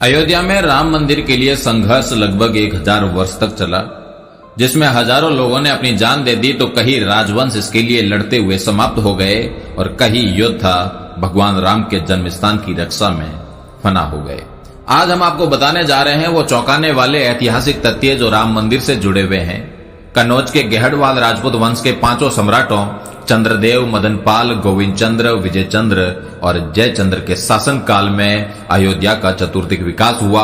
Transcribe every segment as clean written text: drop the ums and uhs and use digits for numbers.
अयोध्या में राम मंदिर के लिए संघर्ष लगभग 1000 वर्ष तक चला, जिसमें हजारों लोगों ने अपनी जान दे दी तो कई राजवंश इसके लिए लड़ते हुए समाप्त हो गए और कई योद्धा भगवान राम के जन्म स्थान की रक्षा में फना हो गए। आज हम आपको बताने जा रहे हैं वो चौंकाने वाले ऐतिहासिक तथ्य जो राम मंदिर से जुड़े हुए हैं। कन्नौज के गहड़वाल राजपूत वंश के 5 सम्राटों चंद्रदेव, मदनपाल, गोविंद चंद्र, विजय चंद्र और जयचंद्र के शासन काल में अयोध्या का चतुर्दिक विकास हुआ।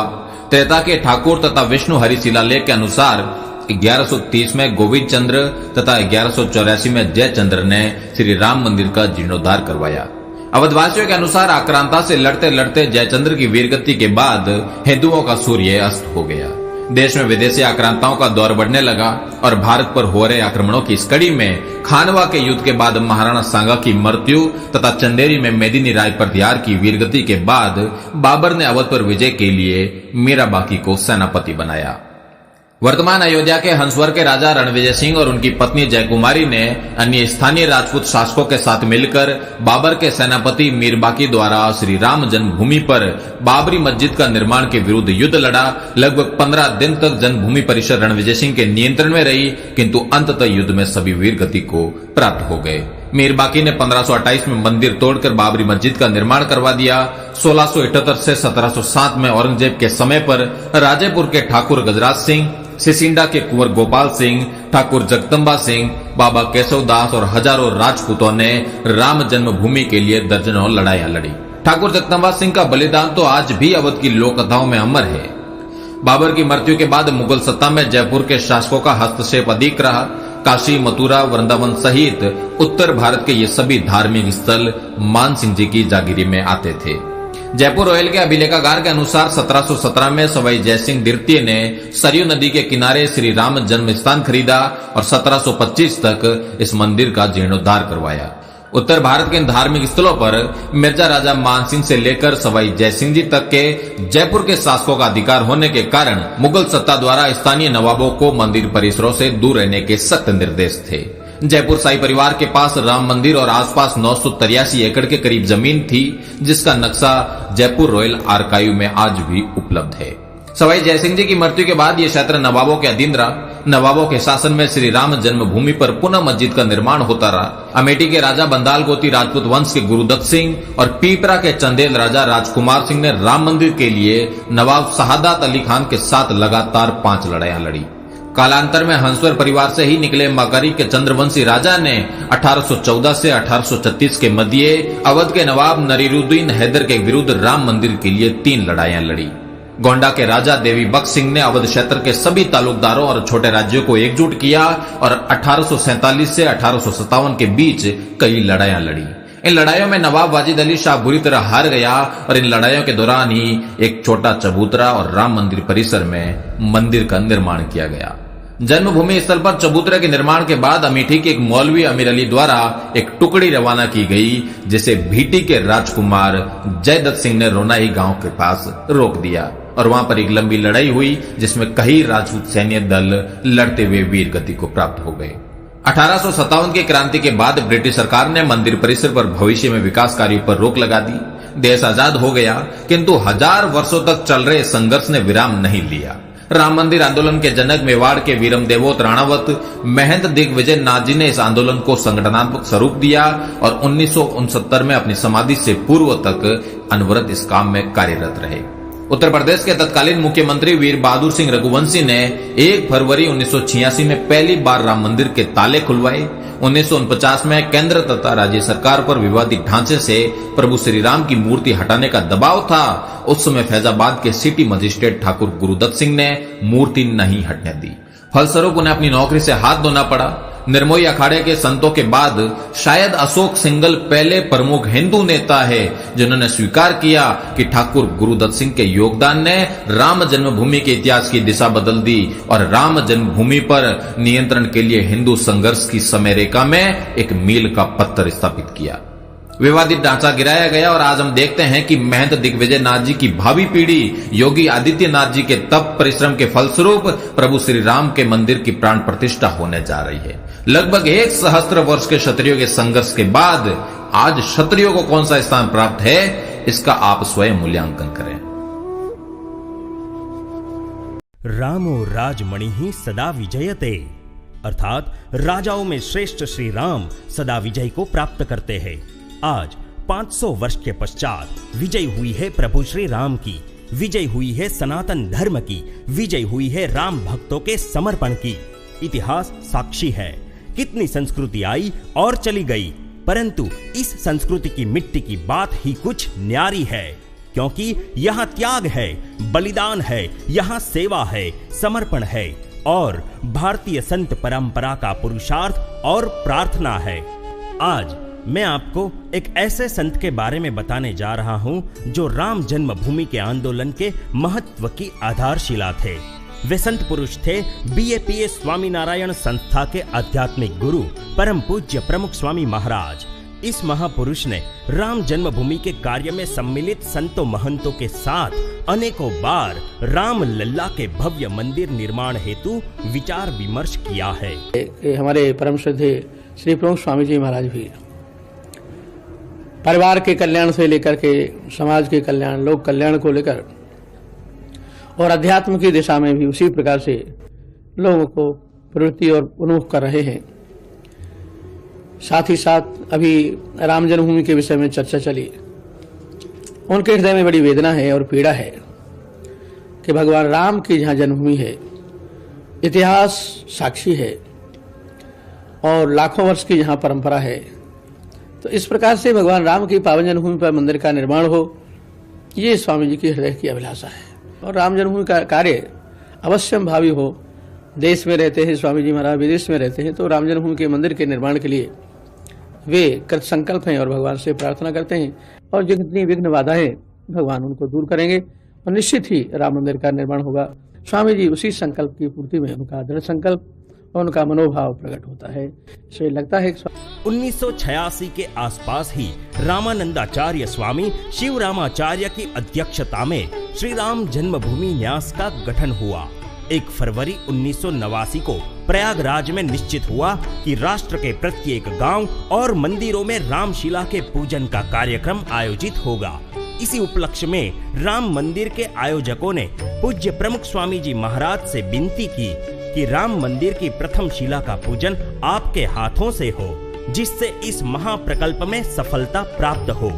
त्रेता के ठाकुर तथा विष्णु हरि शिलालेख के अनुसार 1130 में गोविंद चंद्र तथा 1184 में जयचंद्र ने श्री राम मंदिर का जीर्णोद्धार करवाया। अवधवासियों के अनुसार आक्रांता से लड़ते लड़ते जयचंद्र की वीरगति के बाद हिंदुओं का सूर्य अस्त हो गया। देश में विदेशी आक्रांताओं का दौर बढ़ने लगा और भारत पर हो रहे आक्रमणों की इस कड़ी में खानवा के युद्ध के बाद महाराणा सांगा की मृत्यु तथा चंदेरी में मेदिनी राय प्रत्यार की वीरगति के बाद बाबर ने अवध पर विजय के लिए मीराबाकी को सेनापति बनाया। वर्तमान अयोध्या के हंसवर के राजा रणविजय सिंह और उनकी पत्नी जयकुमारी ने अन्य स्थानीय राजपूत शासकों के साथ मिलकर बाबर के सेनापति मीरबाकी द्वारा श्री राम जन्मभूमि पर बाबरी मस्जिद का निर्माण के विरुद्ध युद्ध लड़ा। लगभग 15 दिन तक जन्मभूमि परिसर रणविजय सिंह के नियंत्रण में रही, किंतु अंततः युद्ध में सभी वीरगति को प्राप्त हो गए। मीरबाकी ने 1528 में मंदिर तोड़कर बाबरी मस्जिद का निर्माण करवा दिया। 1678 से 1707 में औरंगजेब के समय पर राजेपुर के ठाकुर गजराज सिंह, सिसिंडा के कुंवर गोपाल सिंह, ठाकुर जगदम्बा सिंह, बाबा केशवदास और हजारों राजपूतों ने राम जन्मभूमि के लिए दर्जनों लड़ाइयां लड़ी। ठाकुर जगदम्बा सिंह का बलिदान तो आज भी अवध की लोक कथाओं में अमर है। बाबर की मृत्यु के बाद मुगल सत्ता में जयपुर के शासकों का हस्तक्षेप अधिक रहा। काशी, मथुरा, वृंदावन सहित उत्तर भारत के ये सभी धार्मिक स्थल मान सिंह जी की जागीरी में आते थे। जयपुर रोयल के अभिलेखागार के अनुसार 1717 में सवाई जयसिंह द्वितीय ने सरयू नदी के किनारे श्री राम जन्म स्थान खरीदा और 1725 तक इस मंदिर का जीर्णोद्धार करवाया। उत्तर भारत के इन धार्मिक स्थलों पर मिर्जा राजा मानसिंह से लेकर सवाई जयसिंह जी तक के जयपुर के शासकों का अधिकार होने के कारण मुगल सत्ता द्वारा स्थानीय नवाबों को मंदिर परिसरों से दूर रहने के सख्त निर्देश थे। जयपुर शाही परिवार के पास राम मंदिर और आसपास 983 एकड़ के करीब जमीन थी, जिसका नक्शा जयपुर रॉयल आर्काइव में आज भी उपलब्ध है। सवाई जयसिंह जी की मृत्यु के बाद यह क्षेत्र नवाबों के अधीन रहा। नवाबों के शासन में श्री राम जन्मभूमि पर पुनः मस्जिद का निर्माण होता रहा। अमेठी के राजा बंदाल गोती राजपूत वंश के गुरुदत्त सिंह और पीपरा के चंदेल राजा राजकुमार सिंह ने राम मंदिर के लिए नवाब शहादत अली खान के साथ लगातार 5 लड़ाइयां लड़ी। कालांतर में हंसवर परिवार से ही निकले मकारी के चंद्रवंशी राजा ने 1814 से 1836 के मध्य अवध के नवाब नरीरुद्दीन हैदर के विरुद्ध राम मंदिर के लिए 3 लड़ाइयां लड़ी। गोंडा के राजा देवी बख्श सिंह ने अवध क्षेत्र के सभी तालुकदारों और छोटे राज्यों को एकजुट किया और 1847 से 1857 के बीच कई लड़ाइयां लड़ी। इन लड़ाइयों में नवाब वाजिद अली शाह बुरी तरह हार गया और इन लड़ाइयों के दौरान ही एक छोटा चबूतरा और राम मंदिर परिसर में मंदिर का निर्माण किया गया। जन्मभूमि स्थल पर चबूतरे के निर्माण के बाद अमेठी के एक मौलवी अमीर अली द्वारा एक टुकड़ी रवाना की गई, जिसे भीटी के राजकुमार जयदत्त सिंह ने रोनाई गांव के पास रोक दिया और वहां पर एक लंबी लड़ाई हुई, जिसमें कई राजपूत सैन्य दल लड़ते हुए वीर गति को प्राप्त हो गए। 1857 की क्रांति के बाद ब्रिटिश सरकार ने मंदिर परिसर पर भविष्य में विकास कार्यों पर रोक लगा दी। देश आजाद हो गया, किंतु 1000 वर्षों तक चल रहे संघर्ष ने विराम नहीं लिया। राम मंदिर आंदोलन के जनक मेवाड़ के वीरम देवोत राणावत महंत दिग्विजय नाथ जी ने इस आंदोलन को संगठनात्मक स्वरूप दिया और 1969 में अपनी समाधि से पूर्व तक अनवरत इस काम में कार्यरत रहे। उत्तर प्रदेश के तत्कालीन मुख्यमंत्री वीर बहादुर सिंह रघुवंशी ने 1 फरवरी 1986 में पहली बार राम मंदिर के ताले खुलवाए। 1949 में केंद्र तथा राज्य सरकार पर विवादित ढांचे से प्रभु श्री राम की मूर्ति हटाने का दबाव था। उस समय फैजाबाद के सिटी मजिस्ट्रेट ठाकुर गुरुदत्त सिंह ने मूर्ति नहीं हटने दी। फलस्वरूप उन्हें अपनी नौकरी से हाथ धोना पड़ा। निर्मोही अखाड़े के संतों के बाद शायद अशोक सिंघल पहले प्रमुख हिंदू नेता है जिन्होंने स्वीकार किया कि ठाकुर गुरुदत्त सिंह के योगदान ने राम जन्मभूमि के इतिहास की दिशा बदल दी और राम जन्मभूमि पर नियंत्रण के लिए हिंदू संघर्ष की समय रेखा में एक मील का पत्थर स्थापित किया। विवादित ढांचा गिराया गया और आज हम देखते हैं कि महंत दिग्विजय नाथ जी की भावी पीढ़ी योगी आदित्यनाथ जी के तप परिश्रम के फलस्वरूप प्रभु श्री राम के मंदिर की प्राण प्रतिष्ठा होने जा रही है। लगभग 1 सहस्त्र वर्ष के क्षत्रियों के संघर्ष के बाद आज क्षत्रियों को कौन सा स्थान प्राप्त है, इसका आप स्वयं मूल्यांकन करें। रामो राजमणि ही सदा विजयते, अर्थात राजाओं में श्रेष्ठ श्री राम सदा विजय को प्राप्त करते हैं। आज 500 वर्ष के पश्चात विजय हुई है प्रभु श्री राम की, विजय हुई है सनातन धर्म की, विजय हुई है राम भक्तों के समर्पण की। इतिहास साक्षी है। कितनी संस्कृति आई और चली गई, परंतु इस संस्कृति की मिट्टी की बात ही कुछ न्यारी है, क्योंकि यहाँ त्याग है, बलिदान है, यहाँ सेवा है, समर्पण है और भारतीय संत परंपरा का पुरुषार्थ और प्रार्थना है। आज मैं आपको एक ऐसे संत के बारे में बताने जा रहा हूं जो राम जन्मभूमि के आंदोलन के महत्व की आधारशिला थे। वे संत पुरुष थे BAPS स्वामीनारायण संस्था के आध्यात्मिक गुरु परम पूज्य प्रमुख स्वामी महाराज। इस महापुरुष ने राम जन्मभूमि के कार्य में सम्मिलित संतों महंतों के साथ अनेकों बार राम लल्ला के भव्य मंदिर निर्माण हेतु विचार विमर्श किया है। हमारे परम श्रद्धेय श्री प्रमुख स्वामी जी महाराज भी परिवार के कल्याण से लेकर के समाज के कल्याण, लोक कल्याण को लेकर और अध्यात्म की दिशा में भी उसी प्रकार से लोगों को प्रवृत्ति और उन्मुख कर रहे हैं। साथ ही साथ अभी राम जन्मभूमि के विषय में चर्चा चली। उनके हृदय में बड़ी वेदना है और पीड़ा है कि भगवान राम की जहाँ जन्मभूमि है, इतिहास साक्षी है और लाखों वर्ष की जहाँ परंपरा है, तो इस प्रकार से भगवान राम की पावन जन्मभूमि पर मंदिर का निर्माण हो, ये स्वामी जी की हृदय की अभिलाषा है। और राम जन्मभूमि का कार्य अवश्यम भावी हो। देश में रहते हैं स्वामी जी महाराज, विदेश में रहते हैं, तो राम जन्मभूमि के मंदिर के निर्माण के लिए वे कृत संकल्प हैं और भगवान से प्रार्थना करते हैं और जितनी विघ्न बाधाएं भगवान उनको दूर करेंगे और निश्चित ही राम मंदिर का निर्माण होगा। स्वामी जी उसी संकल्प की पूर्ति में उनका दृढ़ संकल्प और उनका मनोभाव प्रकट होता है। इसलिए लगता है 1986 के आसपास ही रामानंदाचार्य स्वामी शिव रामाचार्य की अध्यक्षता में श्री राम जन्मभूमि न्यास का गठन हुआ। 1 फरवरी 1989 को प्रयागराज में निश्चित हुआ कि राष्ट्र के प्रत्येक गांव और मंदिरों में रामशिला के पूजन का कार्यक्रम आयोजित होगा। इसी उपलक्ष्य में राम मंदिर के आयोजकों ने पूज्य प्रमुख स्वामी जी महाराज से विनती की कि राम मंदिर की प्रथम शिला का पूजन आपके हाथों से हो, जिससे इस महाप्रकल्प में सफलता प्राप्त हो।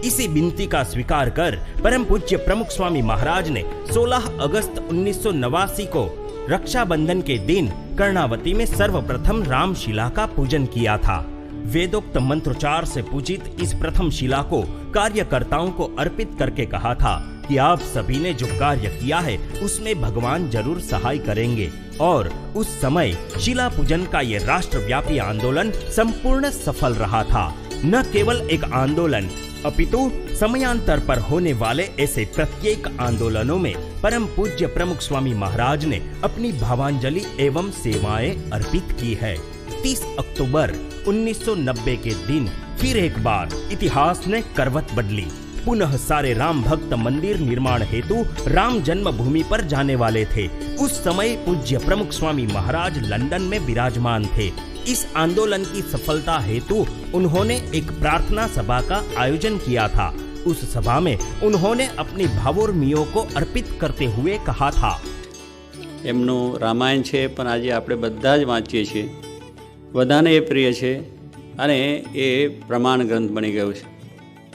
इसी विनती का स्वीकार कर परम पूज्य प्रमुख स्वामी महाराज ने 16 अगस्त 1989 को रक्षाबंधन के दिन कर्णावती में सर्वप्रथम रामशिला का पूजन किया था। वेदोक्त मंत्रोच्चार से पूजित इस प्रथम शिला को कार्यकर्ताओं को अर्पित करके कहा था कि आप सभी ने जो कार्य किया है उसमें भगवान जरूर सहाय करेंगे। और उस समय शिला पूजन का ये राष्ट्रव्यापी आंदोलन संपूर्ण सफल रहा था। न केवल एक आंदोलन अपितु समयांतर पर होने वाले ऐसे प्रत्येक आंदोलनों में परम पूज्य प्रमुख स्वामी महाराज ने अपनी भावांजलि एवं सेवाएं अर्पित की है। 30 अक्टूबर 1990 के दिन फिर एक बार इतिहास ने करवट बदली। पुनः सारे राम भक्त मंदिर निर्माण हेतु राम जन्मभूमि पर जाने वाले थे। उस समय पूज्य प्रमुख स्वामी महाराज लंदन में विराजमान थे। इस आंदोलन की सफलता हेतु उन्होंने एक प्रार्थना सभा का आयोजन किया था। उस सभा में उन्होंने अपनी भावोर्मियों को अर्पित करते हुए कहा था, એમનું રામાયણ છે પણ આજે આપણે બધા જ વાંચીએ છીએ, બધાને એ પ્રિય છે અને એ પ્રમાણ ગ્રંથ બની ગયું છે।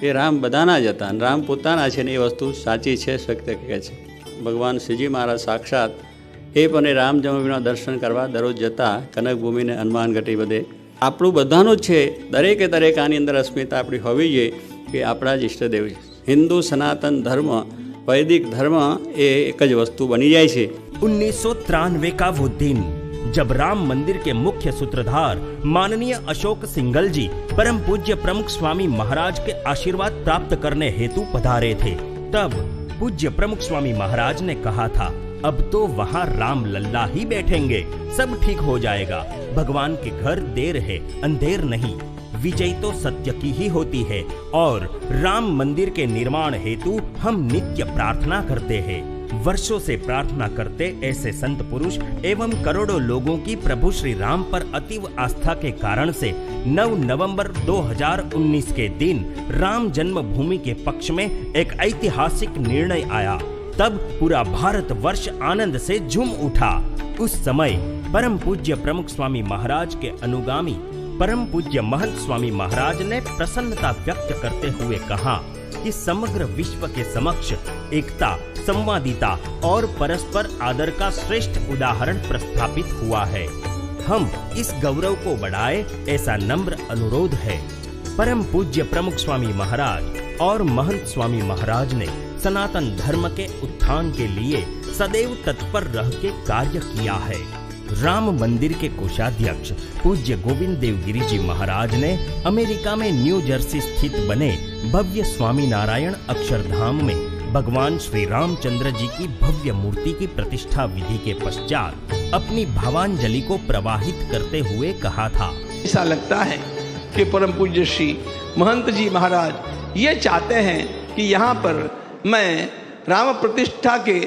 એ રામ બધાના જ હતા અને રામ પોતાના છે ને એ વસ્તુ સાચી છે, સત્ય કહે છે। ભગવાન શ્રીજી મહારાજ સાક્ષાત એ પણ રામ જન્મભૂમિના દર્શન કરવા દરરોજ જતા કનકભૂમિ ને હનુમાનગઢી બધે। આપણું બધાનું જ છે, દરેકે દરેક આની અંદર અસ્મિતા આપણી હોવી જોઈએ કે આપણા જ ઈષ્ટદેવ છે। હિન્દુ સનાતન ધર્મ वैदिक धर्म एक ज वस्तु बनी जाए छे। 1993 का वो दिन जब राम मंदिर के मुख्य सूत्रधार माननीय अशोक सिंघल जी परम पूज्य प्रमुख स्वामी महाराज के आशीर्वाद प्राप्त करने हेतु पधारे थे, तब पूज्य प्रमुख स्वामी महाराज ने कहा था, अब तो वहाँ राम लल्ला ही बैठेंगे, सब ठीक हो जाएगा। भगवान के घर देर है अंधेर नहीं, विजय तो सत्य की ही होती है और राम मंदिर के निर्माण हेतु हम नित्य प्रार्थना करते हैं। वर्षों से प्रार्थना करते ऐसे संत पुरुष एवं करोड़ों लोगों की प्रभु श्री राम पर अतीव आस्था के कारण से 9 नवंबर 2019 के दिन राम जन्मभूमि के पक्ष में एक ऐतिहासिक निर्णय आया। तब पूरा भारतवर्ष आनंद से झूम उठा। उस समय परम पूज्य प्रमुख स्वामी महाराज के अनुगामी परम पूज्य महंत स्वामी महाराज ने प्रसन्नता व्यक्त करते हुए कहा कि समग्र विश्व के समक्ष एकता, संवादिता और परस्पर आदर का श्रेष्ठ उदाहरण प्रस्थापित हुआ है। हम इस गौरव को बढ़ाए, ऐसा नम्र अनुरोध है। परम पूज्य प्रमुख स्वामी महाराज और महंत स्वामी महाराज ने सनातन धर्म के उत्थान के लिए सदैव तत्पर रह के कार्य किया है। राम मंदिर के कोषाध्यक्ष पूज्य गोविंद देव गिरी जी महाराज ने अमेरिका में न्यू जर्सी स्थित बने भव्य स्वामी नारायण अक्षरधाम में भगवान श्री रामचंद्र जी की भव्य मूर्ति की प्रतिष्ठा विधि के पश्चात अपनी भावांजलि को प्रवाहित करते हुए कहा था। ऐसा लगता है कि परम पूज्य श्री महंत जी महाराज ये चाहते हैं कि यहाँ पर मैं राम प्रतिष्ठा के,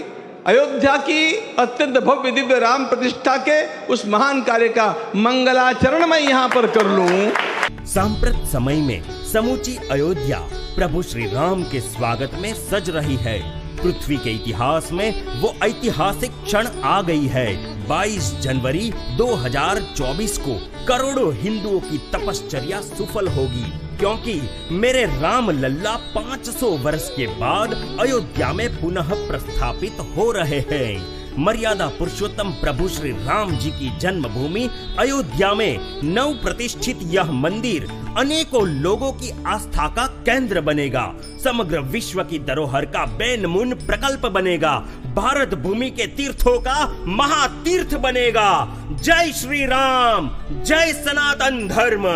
अयोध्या की अत्यंत भव्य दिव्य राम प्रतिष्ठा के उस महान कार्य का मंगलाचरण मैं यहाँ पर कर लूं। सांप्रत समय में समूची अयोध्या प्रभु श्री राम के स्वागत में सज रही है। पृथ्वी के इतिहास में वो ऐतिहासिक क्षण आ गई है। 22 जनवरी 2024 को करोड़ों हिंदुओं की तपश्चर्या सफल होगी, क्योंकि मेरे राम लल्ला 500 वर्ष के बाद अयोध्या में पुनः प्रस्थापित हो रहे हैं। मर्यादा पुरुषोत्तम प्रभु श्री राम जी की जन्मभूमि अयोध्या में नव प्रतिष्ठित यह मंदिर अनेकों लोगों की आस्था का केंद्र बनेगा। समग्र विश्व की धरोहर का बेनमुन प्रकल्प बनेगा। भारत भूमि के तीर्थों का महातीर्थ बनेगा। जय श्री राम, जय सनातन धर्म।